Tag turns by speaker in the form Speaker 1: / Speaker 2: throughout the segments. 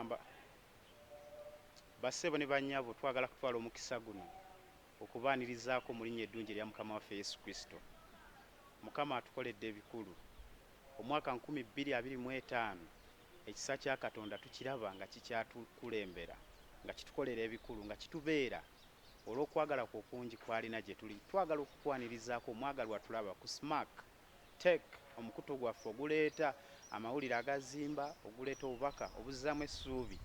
Speaker 1: tugamba bassebo ne bannyabo twagala kutwala omukisa guno okubaanirizaako mu linnya eddungi erya Mukama waffe Yesu Kristo. Mukama atukoledde ebikulu. Omwaka 2025 ekisa kya Katonda tukiraba nga kikyatukulembera, nga kitukolera ebikulu, nga kitubeera olw'okwagala kwe okungi kwalina gye tuli. Twagala okukwanirizaako omwagalwa tulaba ku Smack Tech, omukutu gwaffe oguleeta amawulire agazimba, oguleeta obubaka obuzzaamu essuubi.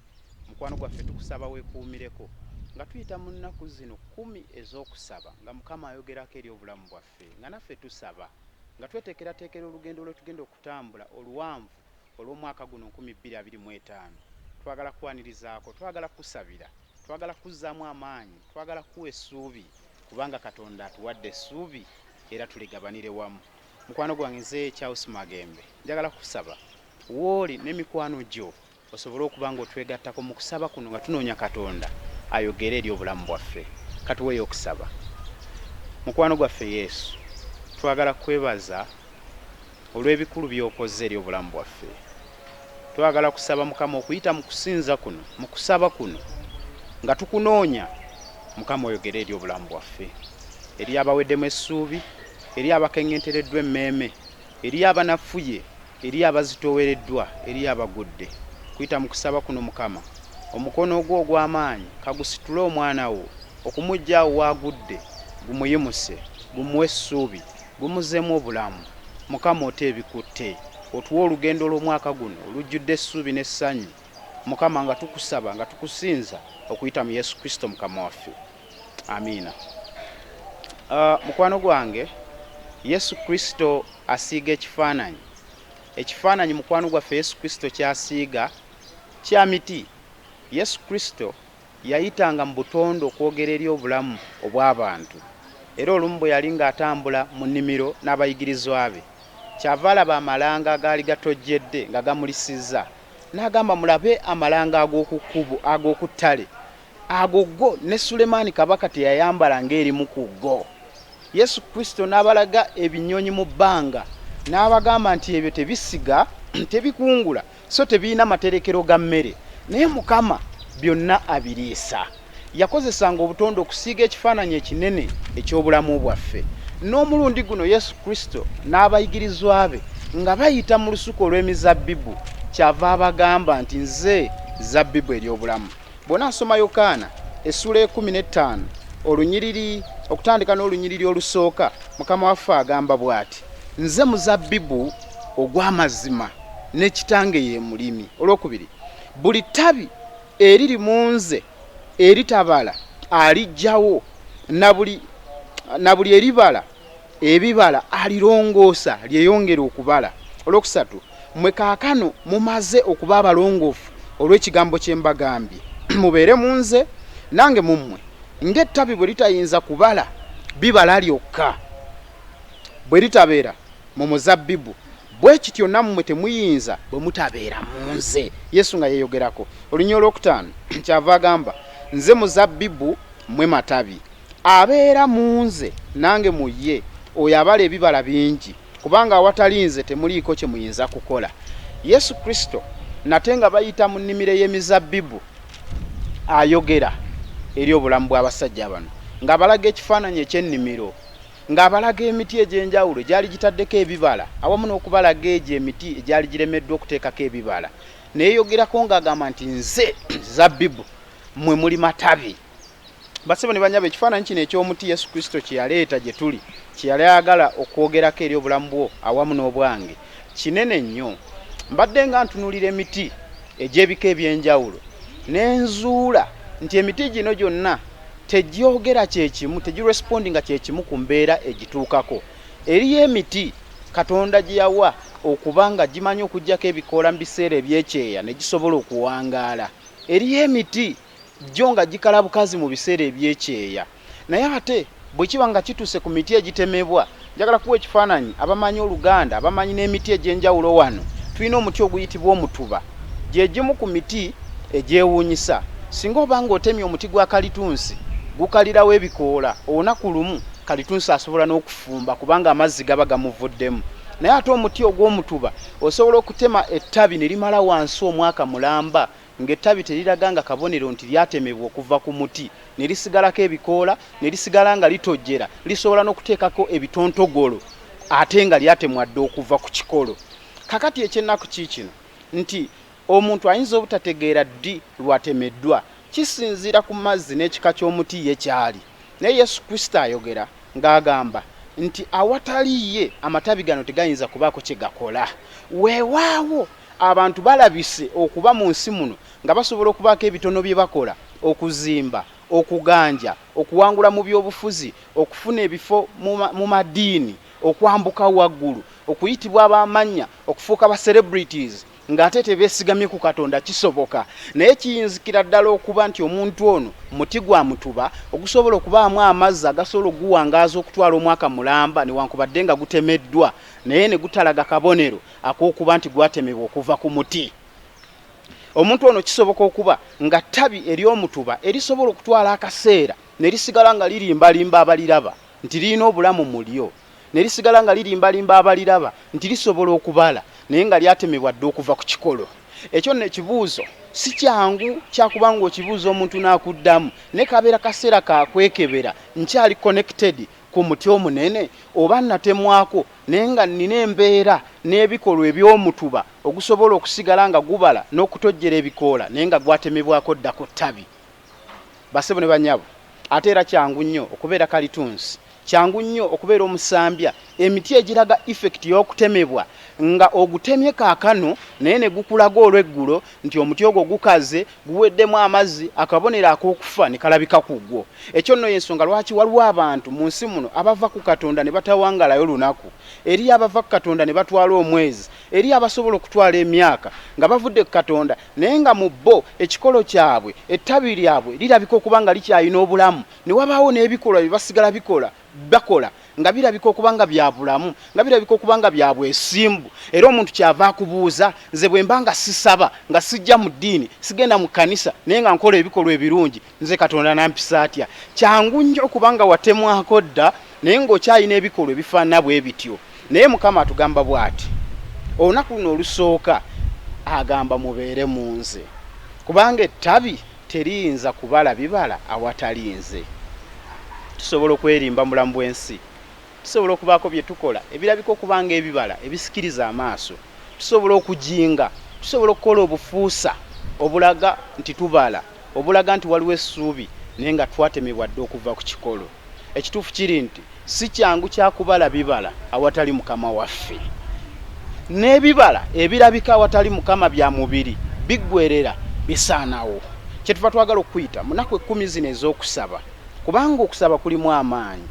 Speaker 1: Mukwano gwaffe tukusaba weekuumireko nga tuyita mu nnaku zino 10 ez'okusaba nga Mukama ayogerako eri obulamu bwaffe, nga naffe tusaba nga tweteekerateekera olugendo lwe tugenda okutambula oluwanvu olw'omwaka guno 2025. Twagala kwanirizaako, twagala kusabira, twagala kuzzaamu amaanyi, twagala kuwa essuubi, kubanga Katonda atuwadde essuubi era tuligabanire wamu. Mukwano gwange nze Charles Magembe njagala kusaba wooli n'emikwano gyo osobole okuba nga otwegattako mu kusaba kuno nga tunoonya Katonda ayogere eri obulamu bwaffe. Katuweeyo okusaba. Mukwano gwaffe Yesu, twagala kwebaza olw'ebikulu by'okoze eri obulamu bwaffe. Twagala kusaba Mukama okuyita mu kusinza kuno, mu kusaba kuno nga tukunoonya Mukama oyogere eri obulamu bwaffe, eri abaweddemu essuubi, eri abakeŋŋentereddwa emmeeme, eri abanafuye, eri abazitoowereddwa, eri abagudde. Kuyita mu kusaba kuno Mukama, omukono ogwo ogw'amaanyi kagusitule omwana wo okumujja awo waagudde, gumuyimuse, gumuwe essuubi, gumuzeemu obulamu. Mukama oteebikutte, otuwe olugendo lw'omwaka guno olujjudde essuubi n'essanyu. Mukama nga tukusaba nga tukusinza okuyita mu Yesu Kristo Mukama waffe. Amiina. Mukwano gwange, Yesu Kristo asiiga ekifaananyi. Ekifaananyi mukwano gwaffe Yesu Kristo kyasiiga kya miti. Yesu Kristo yayitanga mu butonde okwogera eri obulamu obw'abantu. Era olumu bwe yali ng'atambula mu nnimiro n'abayigirizwa be, kyava alaba amalanga agaali gatojjedde nga gamulisizza. N'agamba mulabe amalanga ag'oku kkubo, ag'oku ttale. Ago go ne Sulemaani kabaka teyayambala ng'erimu ku go. Yesu Kristo n'abalaga ebinyonyi mu bbanga, n'abagamba nti ebyo tebisiga, tebikungula, so tebiina materekero ga mmere. Naye Mukama byonna abiriisa. Yakozesanga obutonde okusiiga ekifaananyi ekinene eky'obulamu bwaffe. N'omulundi guno Yesu Kristo n'abayigirizwa be nga bayita mu lusuku olw'emizabbibu, kyava abagamba nti nze zabbibu ery'obulamu. Bw'ona nsoma Yokaana essula 15 olunyiriri okutandika n'olunyiriri olusooka, Mukama waffe agamba bw'ati: nze muzabbibu ogw'amazima ne kitange ye mulimi. Olwokubiri, buli ttabi eriri mu nze eritabala alijjawo, na buli eribala ebibala alirongoosa lyeyongera okubala. Olwokusatu, mmwe kaakano mumaze okuba abalongoofu olw'ekigambo kye mbagambye. Mubeere mu nze nange mu mmwe. Ng'ettabi bwe litayinza kubala bibala lyokka bwe litabeera mu muzabbibu, bwe kityo nammwe temuyinza bwe mutabeera mu nze. Yesu nga yeeyogerako. Olunya olwokutaano kyava agamba nze muzabbibu mmwe matabi. Abeera mu nze nange mu ye, oyo abala ebibala bingi, kubanga awatali nze temuliiko kye muyinza kukola. Yesu Kristo nate nga bayita mu nnimiro y'emizabbibu ayogera eri obulamu bw'abasajja bano, ng'abalaga ekifaananyi eky'ennimiro, ng'abalaga emiti egy'enjawulo egyali gitaddeko ebibala, awamu n'okubalaga egyo emiti egyali giremeddwa okuteekako ebibala. Neeyogerako ng'agamba nti nze zabbibu, mmwe muli matabi. Bassebo ne bannyabo, ekifaananyi kino eky'omuti Yesu Kristo kye yaleeta gye tuli, kye yali ayagala okwogerako eri obulamu bwo awamu n'obwange, kinene nnyo. Mbadde nga ntunuulira emiti egy'ebika eby'enjawulo, n'enzuula nti emiti gino gyonna tegyogera kyekimu, tegirespondinga kyekimu ku mbeera egituukako. Eriyo emiti Katonda gye yawa okuba nga gimanyi okuggyako ebikoola mu biseera ebyekyeya ne gisobola okuwangaala. Eriyo emiti gyo nga gikala bukazi mu biseera ebyekyeya. Naye ate bwe kiba nga kituuse ku miti egitemebwa, njagala kuwa ekifaananyi abamanyi Oluganda, abamanyi n'emiti egy'enjawulo wano. Tulina omuti oguyitibwa omutuba, gye gimu ku miti egyewuunyisa. Singa oba ng'otemye omuti gwa kalitunsi, gukalirawo ebikoola, olunaku lumu kalitunsi asobola n'okufumba kubanga amazzi gaba gamuvuddemu. Naye ate omuti ogw'omutuba osobola okutema ettabi ne limala wansi omwaka mulamba ng'ettabi teriraga nga kabonero nti lyatemebwa okuva ku muti ne lisigalako ebikoola ne lisigala nga litojjera lisobola n'okuteekako ebitontogolo ate nga lyatemwa dde okuva ku kikolo. Kakati ekyennaku kiikino nti omuntu ayinza obutategeera ddi lwatemeddwa kisinziira ku mazzi n'ekika ky'omuti ye kyali. Naye Yesu Kristo ayogera ng'agamba nti awatali ye amatabi gano tegayinza kubaako kye gakola. Weewaawo abantu balabise okuba mu nsi muno nga basobola okubaako ebitono bye bakola, okuzimba, okuganja, okuwangula mu byobufuzi, okufuna ebifo mu madiini, okwambuka waggulu, okuyitibwa ab'amannya, okufuuka ba celebrities ng'ate tebeesigamye ku Katonda kisoboka. Naye kiyinzikira ddala okuba nti omuntu ono muti gwa mutuba ogusobola okubaamu amazzi agasobola okuguwangaaza okutwala omwaka mulamba newankubadde nga gutemeddwa naye ne gutalaga kabonero ak'okuba nti gwatemebwa okuva ku muti. Omuntu ono kisoboka okuba nga ttabi ery'omutuba erisobola okutwala akaseera ne lisigala nga lirimbalimba abaliraba nti lirina obulamu mu lyo, ne lisigala nga lirimbalimba abaliraba nti lisobola okubala naye nga lyatemebwa dde okuva ku kikolo. Ekyo nno ekibuuzo si kyangu kyakubanga okibuuza omuntu n'akuddamu, ne kabeera kaseera kakwekebera nkyali connected ku muti omunene oba natemwako naye nga nnina embeera n'ebikolwa eby'omutuba ogusobola okusigala nga gubala n'okutojjera ebikoola naye nga gwatemebwako dda ku ttabi. Basebo ne banyabo, ate era kyangu nnyo okubeera kalitunsi, kyangu nnyo okubeera omusambya, emiti egiraga effect y'okutemebwa nga ogutemye kaakano naye ne gukulaga olw'eggulo nti omuti ogwo gukaze guweddemu amazzi akabonero ak'okufa ne kalabika ku gwo. Ekyo nno y'ensonga lwaki waliwo abantu mu nsi muno abava ku Katonda ne batawangalayo lunaku, eri abava ku Katonda ne batwala omwezi, eri abasobola okutwala emyaka nga bavudde ku Katonda naye nga mu bo ekikolo kyabwe ettabi lyabwe lirabika okuba nga likyalina obulamu ne wabaawo n'ebikolwa bye basigala bakola nga birabika okuba nga bya bulamu, nga birabika okuba nga bya bwesimbu. Era omuntu kyava akubuuza, nze bwe mba nga sisaba nga sijja mu ddiini sigenda mu kkanisa naye nga nkola ebikolwa ebirungi nze Katonda nampisa atya? Kyangu nnyo okuba nga watemwako dda naye ng'okyalina ebikolwa ebifaanana bwe bityo. Naye Mukama atugamba bw'ati, olunaku luno olusooka agamba mubeere mu nze, kubanga ettabi teriyinza kubala bibala awatali nze. Tusobola okwerimba mulamu bw'ensi, tusobola okubaako bye tukola ebirabika okubanga ebibala ebisikiriza amaaso, tusobola okujinga, tusobola okukola obufuusa obulaga nti tubala, obulaga nti waliwo essuubi naye nga twatemebwa dde okuva ku kikolo. Ekituufu kiri nti si kyangu kyakubala bibala awatali Mukama waffe, n'ebibala ebirabika awatali Mukama bya mubiri biggwerera bisaanawo. Kyetuva twagala okuyita munaku 10 zino ez'okusaba, kubanga okusaba kulimu amaanyi,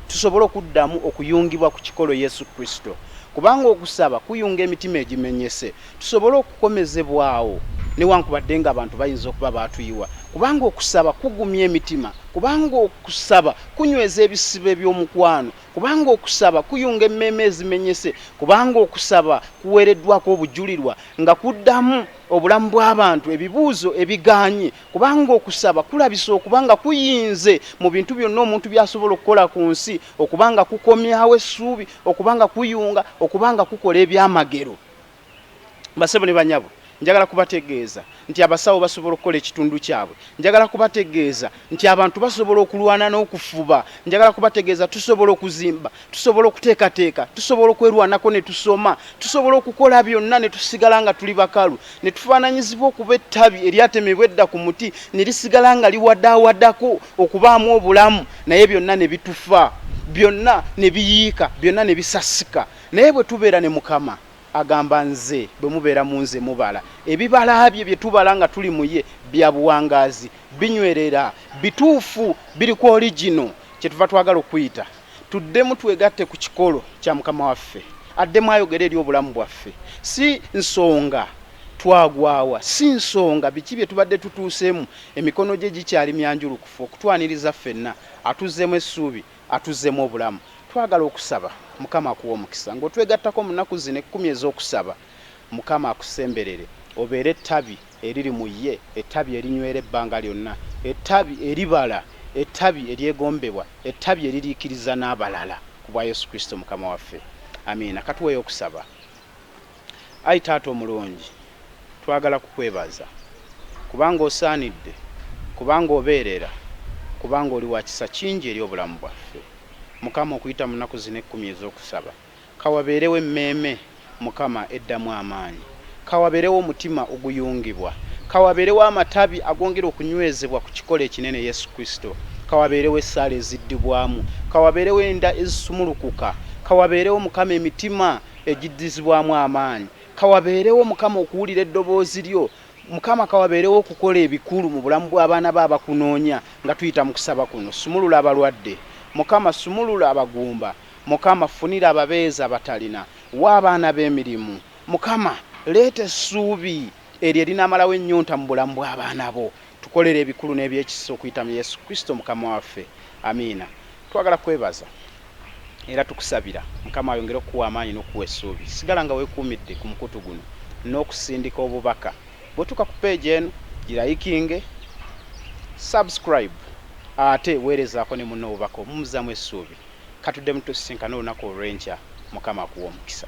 Speaker 1: tusobola okuddamu okuyungibwa ku kikolo Yesu Kristo, kubanga okusaba kuyunga emitima egimenyese, tusobola okukomezebwawo newankubadde nga abantu bayinza okuba baatuyiwa, kubanga okusaba kugumya emitima, kubanga okusaba kunyweza ebisibe by'omukwano, kubanga okusaba kuyunga emmeeme ezimenyese, kubanga okusaba kuweereddwako obujulirwa nga kuddamu obulamu bw'abantu ebibuuzo ebiganye, kubanga okusaba kulabisa okubanga kuyinze mu bintu byonna omuntu byasobola okukola ku nsi, okubanga kukomyawo essuubi, okubanga kuyunga, okubanga kukola ebyamagero. Basebo ne banyabo, njagala kubategeeza nti abasawo basobola okukola ekitundu kyabwe, njagala kubategeeza nti abantu basobola okulwana n'okufuba, njagala kubategeeza tusobola okuzimba, tusobola okuteekateeka, tusobola okwerwanako ne tusoma, tusobola okukola byonna ne tusigala nga tuli bakalu, ne tufaananyizibwa okuba ettabi eryatemebwa edda ku muti ne lisigala nga liwadaawadako okubaamu obulamu, naye byonna ne bitufa, byonna ne biyiika, byonna ne bisasika. Naye bwe tubeera ne Mukama agamba nze bwe mubeera mu nze mubala, ebibala bye tubala nga tuli mu ye bya buwangaazi, binywerera, bituufu, biri ku origino. Kyetuva twagala okuyita tuddemu twegatte ku kikolo kya Mukama waffe, addemu ayogera eri obulamu bwaffe. Si nsonga twagwawa, si nsonga biki bye tubadde tutuuseemu emikono gye gikyali myanjulukufu okutwaniriza ffenna, atuzzeemu essuubi, atuzzeemu obulamu. Twagala okusaba Mukama akuwa omukisa ng'otwegattako mu nnaku zino 10 ez'okusaba. Mukama akusemberere obeere ettabi eriri mu ye, ettabi erinywera ebbanga lyonna, ettabi eribala, ettabi eryegombebwa, ettabi eririikiriza n'abalala ku bwa Yesu Kristo Mukama waffe. Amiina. Katuweeyo okusaba. Ayi Taata omulungi, twagala kukwebaza kubanga osaanidde, kubanga obeerera, kubanga oli wa kisa kingi eri obulamu bwaffe. Mukama okuyita mu nnaku zino 10 ez'okusaba, kawabeerewo emmeeme Mukama eddamu amaanyi, kawabeerewo omutima oguyungibwa, kawabeerewo amatabi agongera okunywezebwa ku kikolo ekinene Yesu Kristo, kawabeerewo essaala eziddibwamu, kawabeerewo enda ezisumulukuka, kawabeerewo Mukama emitima egiddizibwamu amaanyi, kawabeerewo Mukama okuwulira eddoboozi lyo, Mukama kawabeerewo okukola ebikulu mu bulamu bw'abaana ba bakunoonya nga tuyita mu kusaba kuno. Sumulula abalwadde, Mukama sumulula abagumba, Mukama funira ababeezi abatalina, wa abaana b'emirimu, Mukama leeta essuubi eryo erinaamalawo ennyonta mu bulamu bw'abaana bo. Tukolere ebikulu n'ebyekisa okuyita mu Yesu Kristo Mukama waffe, amiina. Twagala kwebaza era tukusabira Mukama ayongere okuwa amaanyi n'okuwa essuubi. Sigala nga weekuumidde ku mukutu guno n'okusindika obubaka. Bw'otuuka ku page eno girayikinge, subscribe, ate weerezaako ne munno obubaka omumuzzaamu essuubi. Katudde mutusisinkana olunaku olw'enkya. Mukama akuwa omukisa.